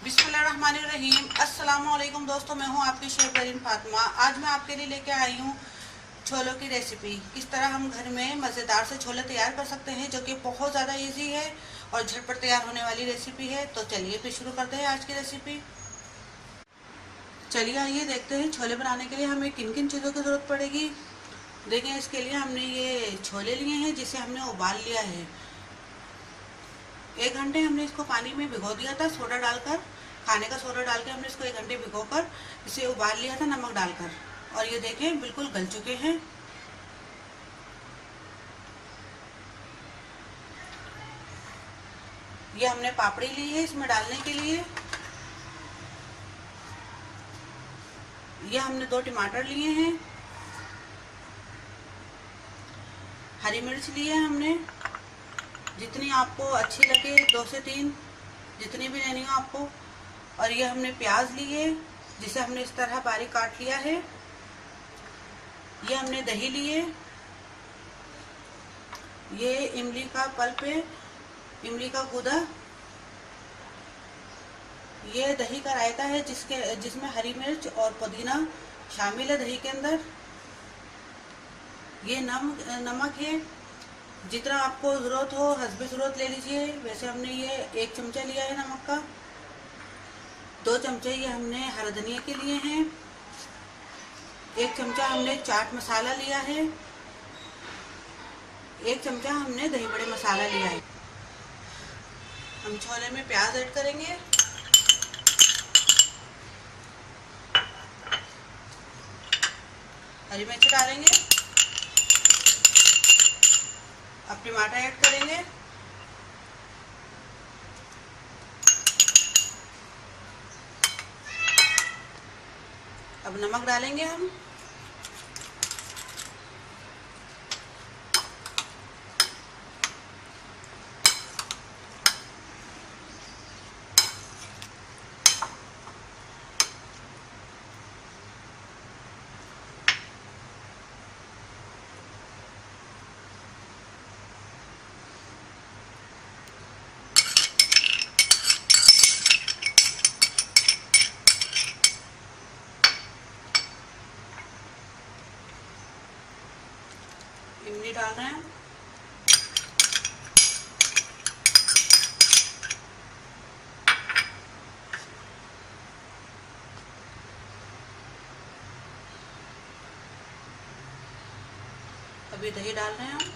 बिस्मिल्लाहिर्रहमानिर्रहीम। अस्सलाम वालेकुम दोस्तों, मैं हूं आपकी शेफ ज़रीन फातिमा। आज मैं आपके लिए लेके आई हूं छोलों की रेसिपी। किस तरह हम घर में मज़ेदार से छोले तैयार कर सकते हैं, जो कि बहुत ज़्यादा इजी है और झटपट तैयार होने वाली रेसिपी है। तो चलिए फिर शुरू करते हैं आज की रेसिपी। चलिए आइए देखते हैं छोले बनाने के लिए हमें किन किन चीज़ों की ज़रूरत पड़ेगी। देखिए, इसके लिए हमने ये छोले लिए हैं जिसे हमने उबाल लिया है। 1 घंटे हमने इसको पानी में भिगो दिया था, सोडा डालकर, खाने का सोडा डाल के हमने इसको 1 घंटे भिगोकर इसे उबाल लिया था नमक डालकर। और ये देखें बिल्कुल गल चुके हैं। ये हमने पापड़ी ली है इसमें डालने के लिए। ये हमने 2 टमाटर लिए हैं। हरी मिर्च लिए हैं हमने, जितनी आपको अच्छी लगे, 2 से 3, जितनी भी लेनी हो आपको। और ये हमने प्याज लिए जिसे हमने इस तरह बारीक काट लिया है। ये हमने दही लिए। ये इमली का पल्प है, इमली का गूदा। ये दही का रायता है जिसमें हरी मिर्च और पुदीना शामिल है दही के अंदर। ये नमक है, जितना आपको ज़रूरत हो हस्बे ज़रूरत ले लीजिए। वैसे हमने ये 1 चमचा लिया है नमक का। 2 चमचे ये हमने हरा धनिया के लिए हैं। 1 चमचा हमने चाट मसाला लिया है। 1 चमचा हमने दही बड़े मसाला लिया है। हम छोले में प्याज ऐड करेंगे। हरी मिर्च डालेंगे। अब टमाटर ऐड करेंगे। अब नमक डालेंगे हम। इमली डाल रहे हैं। अभी दही डाल रहे हैं हम।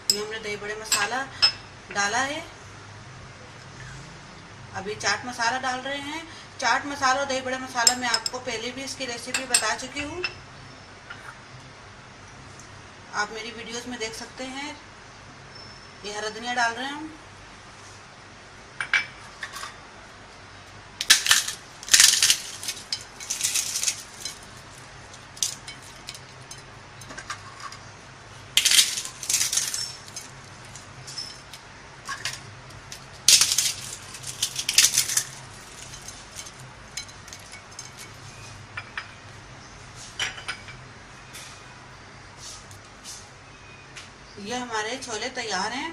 ये हमने दही बड़े मसाला डाला है। अभी चाट मसाला डाल रहे हैं। चाट मसाला और दही बड़े मसाला मैं आपको पहले भी इसकी रेसिपी बता चुकी हूँ, आप मेरी वीडियोस में देख सकते हैं। ये हरा धनिया डाल रहे हैं हम। ये हमारे छोले तैयार हैं।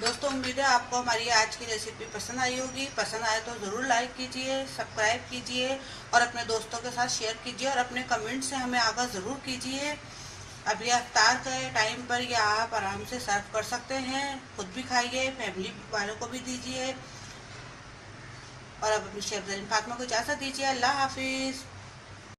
दोस्तों, उम्मीद है आपको हमारी आज की रेसिपी पसंद आई होगी। पसंद आए तो ज़रूर लाइक कीजिए, सब्सक्राइब कीजिए और अपने दोस्तों के साथ शेयर कीजिए और अपने कमेंट से हमें आगाह ज़रूर कीजिए। अभी इफ्तार के टाइम पर ये आप आराम से सर्व कर सकते हैं। खुद भी खाइए, फैमिली वालों को भी दीजिए। और अब अपनी शेफ ज़रीन फातिमा को इजाज़त दीजिए। अल्लाह हाफिज़।